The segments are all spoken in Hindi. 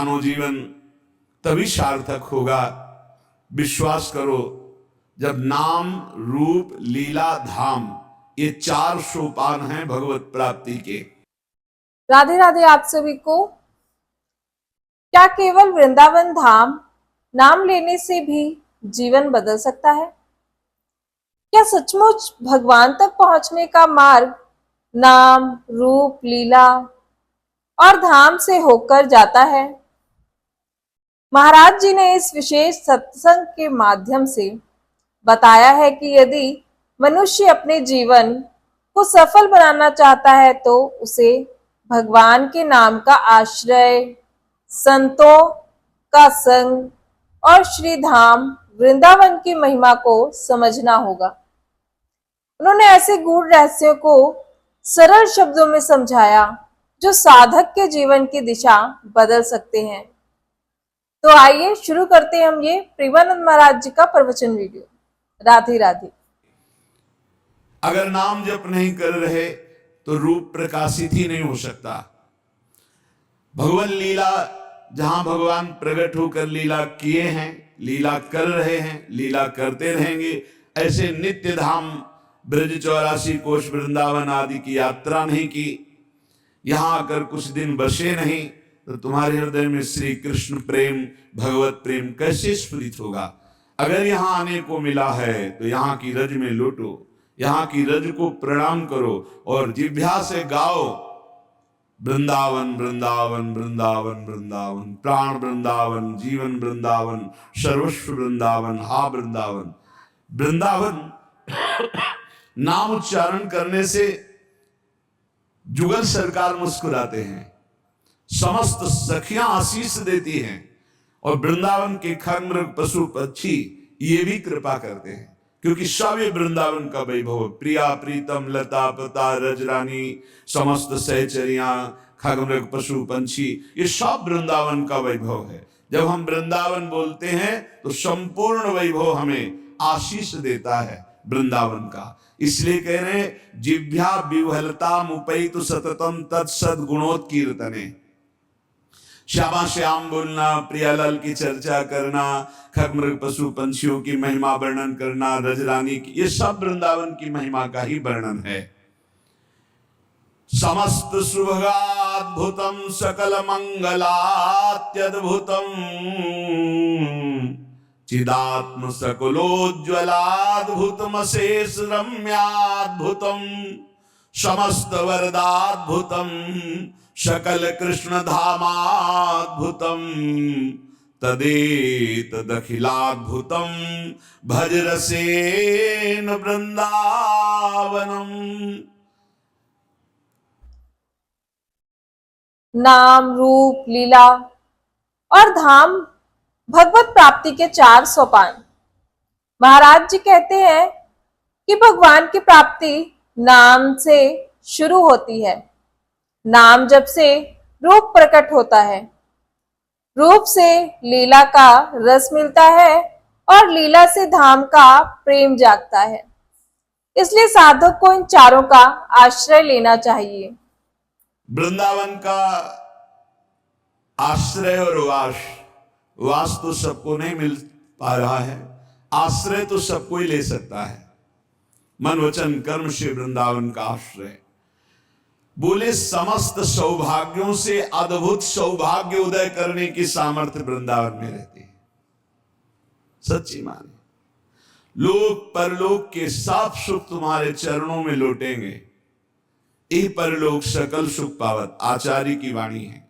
मानव जीवन तभी सार्थक होगा, विश्वास करो, जब नाम, रूप, लीला, धाम, ये 4 सोपान हैं भगवत प्राप्ति के। राधे राधे आप सभी को। क्या केवल वृंदावन धाम नाम लेने से भी जीवन बदल सकता है? क्या सचमुच भगवान तक पहुंचने का मार्ग नाम, रूप, लीला और धाम से होकर जाता है? महाराज जी ने इस विशेष सत्संग के माध्यम से बताया है कि यदि मनुष्य अपने जीवन को सफल बनाना चाहता है तो उसे भगवान के नाम का आश्रय, संतों का संग और श्री धाम वृंदावन की महिमा को समझना होगा। उन्होंने ऐसे गूढ़ रहस्यों को सरल शब्दों में समझाया जो साधक के जीवन की दिशा बदल सकते हैं। तो आइए शुरू करते हैं हम ये प्रेमानंद महाराज जी का प्रवचन वीडियो। राधे राधे। अगर नाम जप नहीं कर रहे तो रूप प्रकाशित ही नहीं हो सकता। भगवान लीला, जहां भगवान प्रकट होकर लीला किए हैं, लीला कर रहे हैं, लीला करते रहेंगे, ऐसे नित्य धाम ब्रज 84 कोष वृंदावन आदि की यात्रा नहीं की, यहां आकर कुछ दिन बसे नहीं, तो तुम्हारे हृदय में श्री कृष्ण प्रेम, भगवत प्रेम कैसे स्फुरित होगा? अगर यहां आने को मिला है तो यहां की रज में लौटो, यहां की रज को प्रणाम करो और जिह्वा से गाओ, वृंदावन वृंदावन वृंदावन वृंदावन, प्राण वृंदावन, जीवन वृंदावन, सर्वस्व वृंदावन, हा वृंदावन। वृंदावन नाम उच्चारण करने से जुगल सरकार मुस्कुराते हैं, समस्त सखियां आशीष देती हैं और वृंदावन के खरमृग पशु पक्षी ये भी कृपा करते हैं, क्योंकि सब ये वृंदावन का वैभव, प्रिया प्रीतम लता पता रजरानी, समस्त सहचरियां, खगमृग पशु पंछी, ये सब वृंदावन का वैभव है। जब हम वृंदावन बोलते हैं तो संपूर्ण वैभव हमें आशीष देता है वृंदावन का। इसलिए कह रहे हैं, जिह्वा विह्वलता मुपैतु सततम तत्सद गुणोत्कीर्तने। श्यामा श्याम बोलना, प्रियालाल की चर्चा करना, खगमृग पशु पंछियों की महिमा वर्णन करना, रजरानी की, ये सब वृंदावन की महिमा का ही वर्णन है। समस्त शुभाद्भुतम सकल मंगलात्यद्भुतम चिदात्म सकलोज्ज्वलाद्भुतम अशेष रम्याद्भुतम समस्त वरदाद्भुतम सकल कृष्ण धामाद्भुतम तदेतदखिलाद्भुतम भज रसेन वृंदावनम। नाम, रूप, लीला और धाम भगवत प्राप्ति के 4 सोपान। महाराज जी कहते हैं कि भगवान की प्राप्ति नाम से शुरू होती है। नाम जप से रूप प्रकट होता है, रूप से लीला का रस मिलता है और लीला से धाम का प्रेम जागता है। इसलिए साधक को इन चारों का आश्रय लेना चाहिए। वृंदावन का आश्रय और वास तो सबको नहीं मिल पा रहा है, आश्रय तो सबको ही ले सकता है। मन वचन कर्म से वृंदावन का आश्रय। बोले समस्त सौभाग्यों से अद्भुत सौभाग्य उदय करने की सामर्थ्य वृंदावन में रहती है। सच्ची माने, लोक परलोक के सब सुख तुम्हारे चरणों में लौटेंगे। यही परलोक सकल सुख पावत, आचार्य की वाणी है।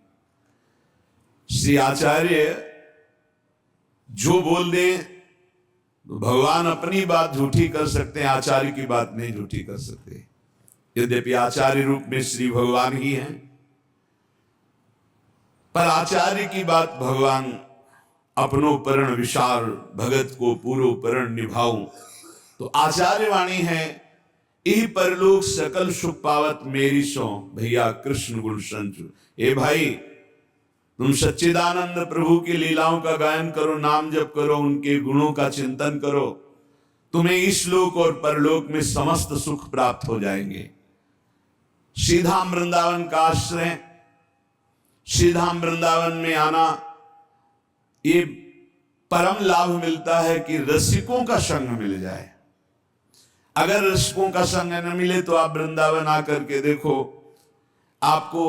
श्री आचार्य जो बोल दे, भगवान अपनी बात झूठी कर सकते हैं, आचार्य की बात नहीं झूठी कर सकते। यद्यपि आचार्य रूप में श्री भगवान ही हैं, पर आचार्य की बात भगवान अपनो परण विशाल भगत को पूरो परण निभाऊं, तो आचार्य वाणी है, यही परलोक सकल सुख पावत मेरी सो भैया कृष्ण गुण संचु। ए भाई, तुम सच्चिदानंद प्रभु की लीलाओं का गायन करो, नाम जप करो, उनके गुणों का चिंतन करो, तुम्हें इस लोक और परलोक में समस्त सुख प्राप्त हो जाएंगे। सीधा वृंदावन का आश्रय, श्रीधाम वृंदावन में आना, ये परम लाभ मिलता है कि रसिकों का संग मिल जाए। अगर रसिकों का संग न मिले तो आप वृंदावन आकर के देखो, आपको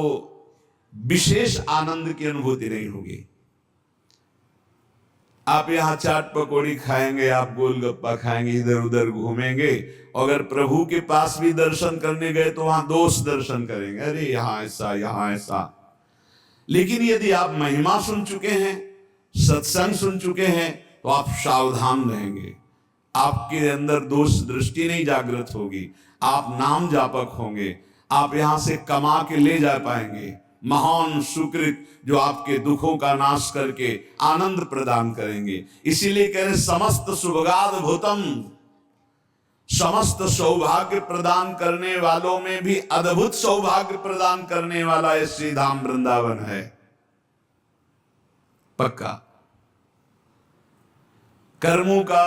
विशेष आनंद की अनुभूति नहीं होगी। आप यहां चाट पकौड़ी खाएंगे, आप गोलगप्पा खाएंगे, इधर उधर घूमेंगे, अगर प्रभु के पास भी दर्शन करने गए तो वहां दोष दर्शन करेंगे, अरे यहां ऐसा यहां ऐसा। लेकिन यदि आप महिमा सुन चुके हैं, सत्संग सुन चुके हैं, तो आप सावधान रहेंगे, आपके अंदर दोष दृष्टि नहीं जागृत होगी, आप नाम जापक होंगे, आप यहां से कमा के ले जा पाएंगे महान सुकृत जो आपके दुखों का नाश करके आनंद प्रदान करेंगे। इसीलिए कह रहे समस्त सुभगाद भूतम, समस्त सौभाग्य प्रदान करने वालों में भी अद्भुत सौभाग्य प्रदान करने वाला ये श्री धाम वृंदावन है। पक्का कर्मों का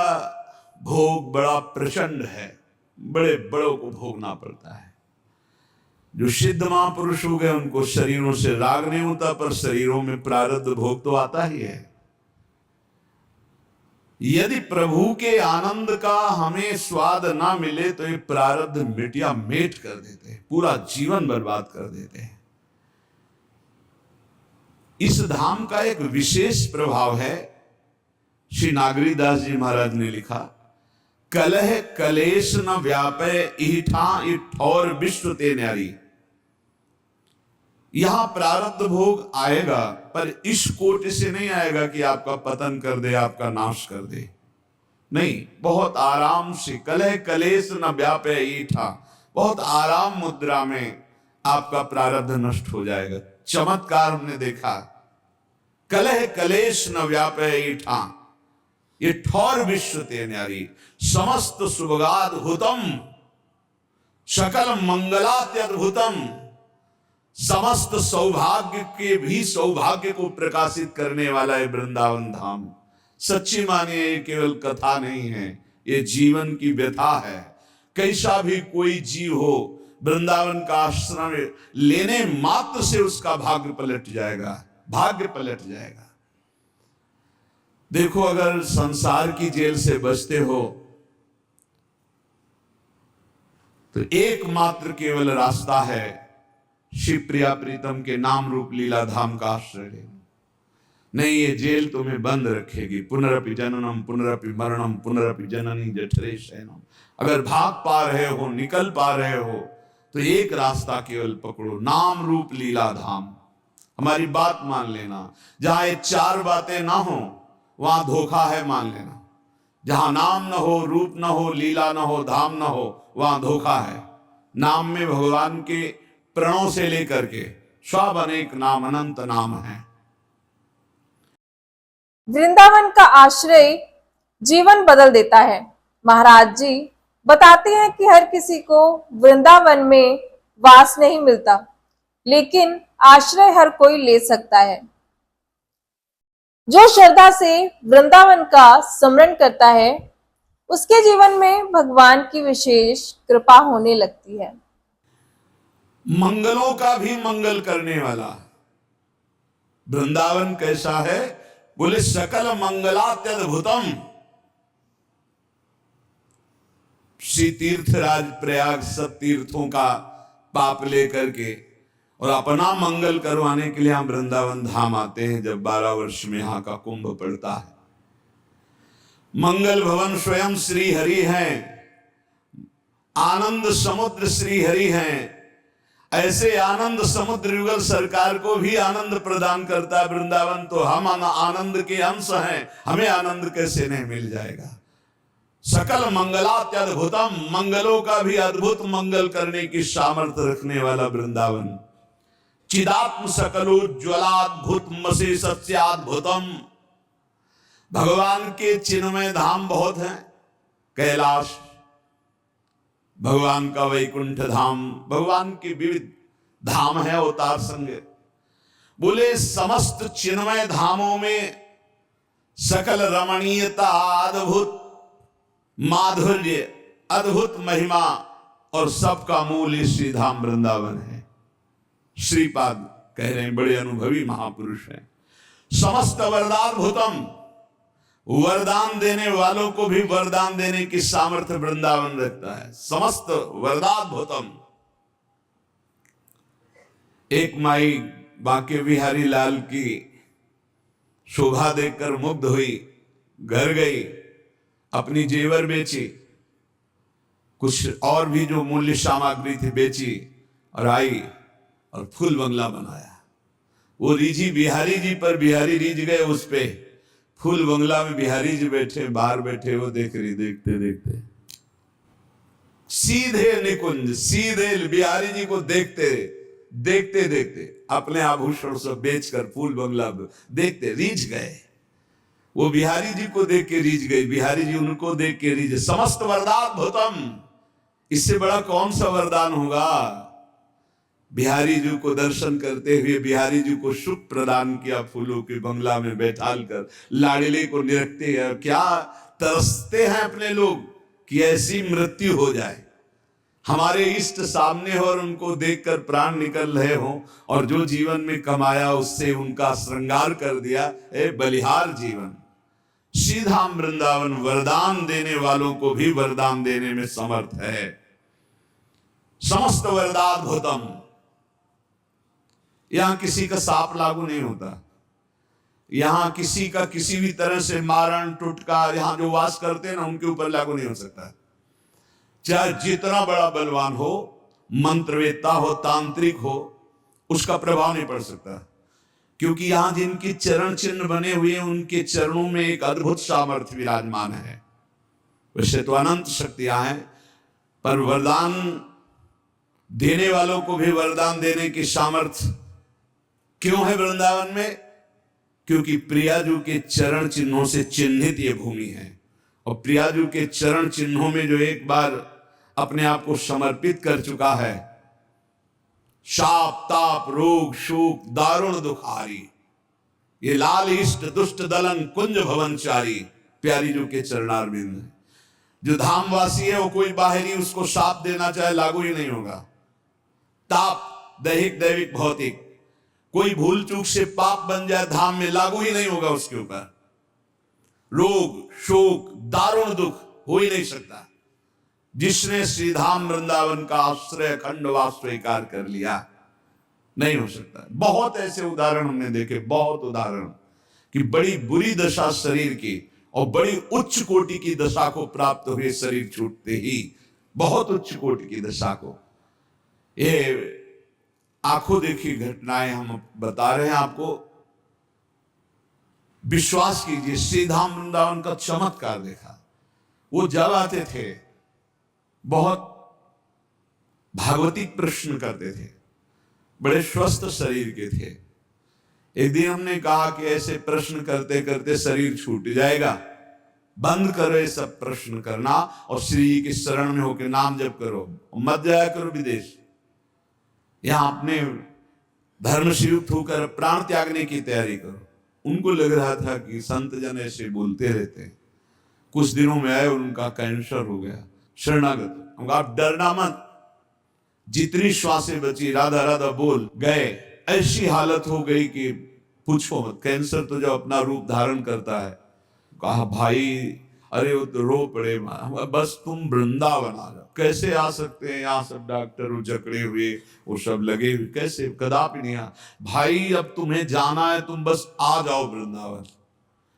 भोग बड़ा प्रचंड है, बड़े बड़ों को भोगना पड़ता है। जो सिद्ध महापुरुष हो गए उनको शरीरों से राग नहीं होता, पर शरीरों में प्रारब्ध भोग तो आता ही है। यदि प्रभु के आनंद का हमें स्वाद ना मिले तो ये प्रारब्ध मिटिया मेट कर देते हैं, पूरा जीवन बर्बाद कर देते हैं। इस धाम का एक विशेष प्रभाव है, श्री नागरीदास जी महाराज ने लिखा, कलह कलेश न व्यापे इठा इठ और विश्व ते न्यारी। यहां प्रारब्ध भोग आएगा, पर इस कोटि से नहीं आएगा कि आपका पतन कर दे, आपका नाश कर दे, नहीं, बहुत आराम से। कलह कलेश न व्यापे ईठा, बहुत आराम मुद्रा में आपका प्रारब्ध नष्ट हो जाएगा। चमत्कार हमने देखा, कलह कलेश न व्यापे ईठा, ये ठौर विश्व ते न्यारी, समस्त सुभगाद भूतम सकल मंगलात्यद्भुतम, समस्त सौभाग्य के भी सौभाग्य को प्रकाशित करने वाला है वृंदावन धाम। सच्ची मानिए ये केवल कथा नहीं है, ये जीवन की व्यथा है। कैसा भी कोई जीव हो, वृंदावन का आश्रम लेने मात्र से उसका भाग्य पलट जाएगा, भाग्य पलट जाएगा। देखो, अगर संसार की जेल से बचते हो तो एकमात्र केवल रास्ता है शिव प्रिया प्रीतम के नाम रूप लीला धाम का आश्रय लेना। नहीं, ये जेल तुम्हें बंद रखेगी। पुनरपि जननम पुनरपि मरणम पुनरपि जननी जठरे शयनम। अगर भाग पा रहे हो, निकल पा रहे हो, तो एक रास्ता केवल पकड़ो, नाम रूप लीला धाम। हमारी बात मान लेना, जहां ये चार बातें ना हो वहां धोखा है, मान लेना। जहां नाम न हो, रूप न हो, लीला न हो, धाम न हो, वहां धोखा है। नाम में भगवान के प्रणों से लेकर के सब अनेक नाम, अनंत नाम है। वृंदावन का आश्रय जीवन बदल देता है। महाराज जी बताते हैं कि हर किसी को वृंदावन में वास नहीं मिलता, लेकिन आश्रय हर कोई ले सकता है। जो श्रद्धा से वृंदावन का स्मरण करता है, उसके जीवन में भगवान की विशेष कृपा होने लगती है। मंगलों का भी मंगल करने वाला वृंदावन कैसा है? बोले सकल मंगलात्यद्भुतम। श्री तीर्थराज प्रयाग सब तीर्थों का पाप लेकर के और अपना मंगल करवाने के लिए हम वृंदावन धाम आते हैं जब 12 वर्ष में यहाँ का कुंभ पड़ता है। मंगल भवन स्वयं श्री हरि हैं, आनंद समुद्र श्री हरि हैं। ऐसे आनंद समुद्र युगल सरकार को भी आनंद प्रदान करता है वृंदावन, तो हम आनंद के अंश हैं, हमें आनंद कैसे नहीं मिल जाएगा। सकल मंगलात्यद्भुतम, मंगलों का भी अद्भुत मंगल करने की सामर्थ्य रखने वाला वृंदावन। चिदात्म सकलोज्ज्वलाद्भुत मसे सत्याद्भुतम। भगवान के चिन्मय धाम बहुत हैं। कैलाश भगवान का वैकुंठ धाम, भगवान के विविध धाम है अवतार संग। बोले समस्त चिन्मय धामों में सकल रमणीयता, अद्भुत माधुर्य, अद्भुत महिमा और सबका मूल श्री धाम वृंदावन है। श्रीपाद कह रहे हैं, बड़े अनुभवी महापुरुष हैं। समस्त वरदाद्भुतम, वरदान देने वालों को भी वरदान देने की सामर्थ्य वृंदावन रखता है। समस्त वरदाद्भुतम। एक माई बांके बिहारी लाल की शोभा देखकर मुग्ध हुई, घर गई, अपनी जेवर बेची, कुछ और भी जो मूल्य सामग्री थी बेची, और आई और फूल बंगला बनाया। वो रीझी बिहारी जी पर, बिहारी रीझ गए उस पे। फूल बंगला में बिहारी जी बैठे, बाहर बैठे, वो देख रही, देखते देखते सीधे निकुंज, सीधे बिहारी जी को देखते देखते देखते अपने आभूषण सब बेचकर फूल बंगला देखते रीझ गए। वो बिहारी जी को देख के रीझ गई, बिहारी जी उनको देख के रीझ। समस्त वरदाद्भुतम, इससे बड़ा कौन सा वरदान होगा। बिहारी जी को दर्शन करते हुए बिहारी जी को सुख प्रदान किया, फूलों के बंगला में बैठाल कर लाडले को निरखते हैं। क्या तरसते हैं अपने लोग कि ऐसी मृत्यु हो जाए, हमारे इष्ट सामने हो और उनको देखकर प्राण निकल रहे हो, और जो जीवन में कमाया उससे उनका श्रृंगार कर दिया। ए बलिहार जीवन। सीधा वृंदावन वरदान देने वालों को भी वरदान देने में समर्थ है। समस्त वरदाद्भुतम। यहां किसी का साप लागू नहीं होता, यहां किसी का किसी भी तरह से मारण टुटका, यहां जो वास करते हैं ना उनके ऊपर लागू नहीं हो सकता। चाहे जितना बड़ा बलवान हो, मंत्रवेत्ता हो, तांत्रिक हो, उसका प्रभाव नहीं पड़ सकता, क्योंकि यहां जिनके चरण चिन्ह बने हुए हैं उनके चरणों में एक अद्भुत सामर्थ्य विराजमान है। वैसे तो अनंत शक्तियां हैं, पर वरदान देने वालों को भी वरदान देने की सामर्थ्य क्यों है वृंदावन में? क्योंकि प्रियाजू के चरण चिन्हों से चिन्हित ये भूमि है, और प्रियाजू के चरण चिन्हों में जो एक बार अपने आप को समर्पित कर चुका है, शाप ताप रोग शोक दारुण दुखारी, ये लाल इष्ट दुष्ट दलन कुंज भवनचारी प्यारीजू के चरणारविंद है। जो धामवासी है वो कोई बाहरी उसको शाप देना चाहे लागू ही नहीं होगा। ताप दैहिक दैविक भौतिक, कोई भूल चूक से पाप बन जाए धाम में लागू ही नहीं होगा उसके ऊपर। रोग शोक दारुण दुख हो ही नहीं सकता। जिसने श्रीधाम वृंदावन का आश्रय अखंडवास स्वीकार कर लिया, नहीं हो सकता। बहुत ऐसे उदाहरण हमने देखे, बहुत उदाहरण कि बड़ी बुरी दशा शरीर की और बड़ी उच्च कोटि की दशा को प्राप्त हुए शरीर छूटते ही, बहुत उच्च कोटि की दशा को। ये आंखों देखी घटनाएं हम बता रहे हैं आपको। विश्वास कीजिए, श्रीधाम वृंदावन का चमत्कार देखा। वो जब आते थे बहुत भागवतिक प्रश्न करते थे, बड़े स्वस्थ शरीर के थे। एक दिन हमने कहा कि ऐसे प्रश्न करते करते शरीर छूट जाएगा, बंद करो ये सब प्रश्न करना और श्री जी के शरण में होकर नाम जप करो, मत जाया करो विदेश। यहां अपने धर्म से युक्त होकर प्राण त्यागने की तैयारी करो। उनको लग रहा था कि संत जन ऐसे बोलते रहते हैं। कुछ दिनों में आए, उनका कैंसर हो गया, शरणागत। आप डरना मत, जितनी श्वासें बची राधा राधा बोल गए। ऐसी हालत हो गई कि पूछो मत। कैंसर तो जब अपना रूप धारण करता है, कहा भाई अरे वो तो रो पड़े, बस तुम वृंदावन आ जाओ। कैसे आ सकते हैं, यहाँ सब डॉक्टर जकड़े हुए, वो सब लगे हुए, कैसे? कदापि नहीं आ भाई, अब तुम्हें जाना है, तुम बस आ जाओ वृंदावन,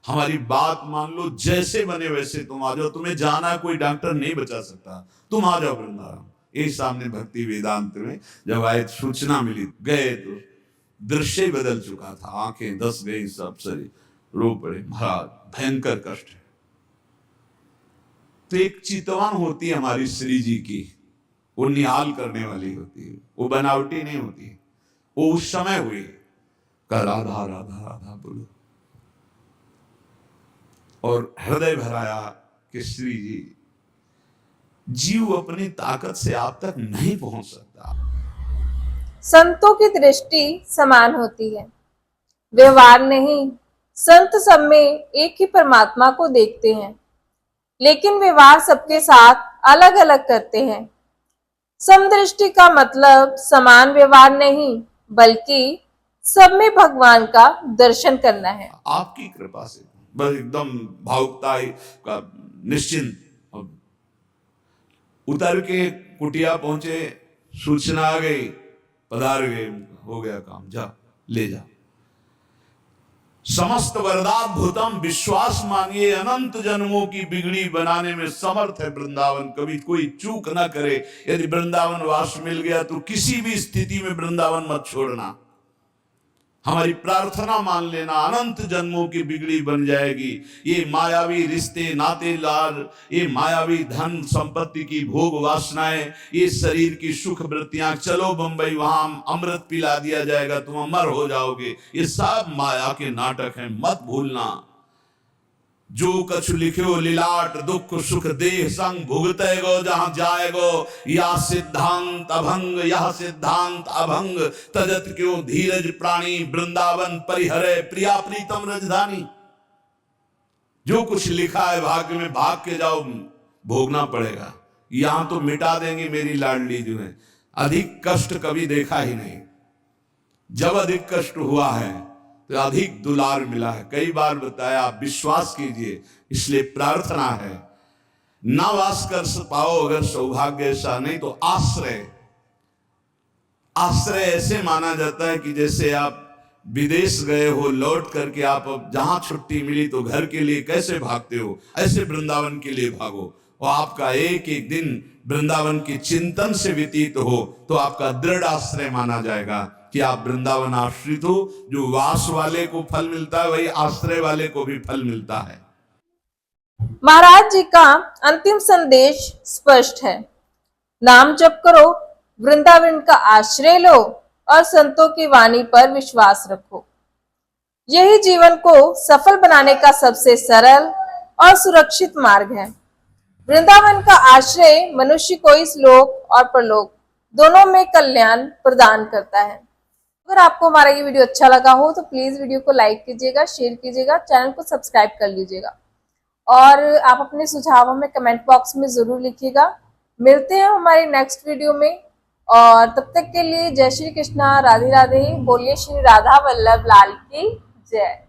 हमारी बात मान लो, जैसे बने वैसे तुम आ जाओ, तुम्हें जाना है, कोई डॉक्टर नहीं बचा सकता, तुम आ जाओ वृंदावन। ये सामने भक्ति वेदांत में जब आए सूचना मिली, गए तो दृश्य बदल चुका था, आंखें धस गई, सब शरीर रो पड़े। महाराज भयंकर कष्ट है। तो एक चितवन होती है हमारी श्री जी की, वो निहाल करने वाली होती है, वो बनावटी नहीं होती है। वो उस समय हुई का राधा राधा राधा बोलो, और हृदय भराया कि श्री जी, जीव अपनी ताकत से आप तक नहीं पहुंच सकता। संतों की दृष्टि समान होती है, व्यवहार नहीं। संत सब में एक ही परमात्मा को देखते हैं, लेकिन व्यवहार सबके साथ अलग अलग करते हैं। समदृष्टि का मतलब समान व्यवहार नहीं, बल्कि सब में भगवान का दर्शन करना है। आपकी कृपा से बस एकदम भावुकता का निश्चिंत। उतर के कुटिया पहुंचे, सूचना आ गई, पधार गए, हो गया काम, जा ले जा। समस्त वरदाभूतम, विश्वास मानिए अनंत जन्मों की बिगड़ी बनाने में समर्थ है वृंदावन। कभी कोई चूक ना करे। यदि वृंदावन वास मिल गया तो किसी भी स्थिति में वृंदावन मत छोड़ना। हमारी प्रार्थना मान लेना, अनंत जन्मों की बिगड़ी बन जाएगी। ये मायावी रिश्ते नाते लाल, ये मायावी धन संपत्ति की भोग वासनाएं, ये शरीर की सुख वृत्तियां, चलो बंबई वहां अमृत पिला दिया जाएगा, तुम अमर हो जाओगे, ये सब माया के नाटक हैं, मत भूलना। जो कछु लिख्यो लीलाट, दुख सुख देह संग भुगते गो, जहां जाएगो या सिद्धांत अभंग, यह सिद्धांत अभंग, तजत क्यों धीरज प्राणी, वृंदावन परिहरे प्रिया प्रीतम राजधानी। जो कुछ लिखा है भाग्य में, भाग के जाओ, भोगना पड़ेगा। यहां तो मिटा देंगे मेरी लाडली जो है। अधिक कष्ट कभी देखा ही नहीं। जब अधिक कष्ट हुआ है तो अधिक दुलार मिला है। कई बार बताया, आप विश्वास कीजिए। इसलिए प्रार्थना है, ना वास कर पाओ अगर सौभाग्य ऐसा, नहीं तो आश्रय। आश्रय ऐसे माना जाता है कि जैसे आप विदेश गए हो, लौट करके आप जहां छुट्टी मिली तो घर के लिए कैसे भागते हो, ऐसे वृंदावन के लिए भागो। और आपका एक एक दिन वृंदावन के चिंतन से व्यतीत हो तो आपका दृढ़ आश्रय माना जाएगा कि आप वृंदावन आश्रित हो। जो वास वाले को फल मिलता है, वही आश्रय वाले को भी फल मिलता है। महाराज जी का अंतिम संदेश स्पष्ट है। नाम जप करो, वृंदावन का आश्रय लो और संतों की वाणी पर विश्वास रखो। यही जीवन को सफल बनाने का सबसे सरल और सुरक्षित मार्ग है। वृंदावन का आश्रय मनुष्य को इस लोक और परलोक दोनों में कल्याण प्रदान करता है। अगर आपको हमारा ये वीडियो अच्छा लगा हो तो प्लीज वीडियो को लाइक कीजिएगा, शेयर कीजिएगा, चैनल को सब्सक्राइब कर लीजिएगा और आप अपने सुझाव हमें कमेंट बॉक्स में जरूर लिखिएगा। मिलते हैं हमारे नेक्स्ट वीडियो में और तब तक के लिए जय श्री कृष्णा, राधे राधे। बोलिए श्री राधा वल्लभ लाल की जय।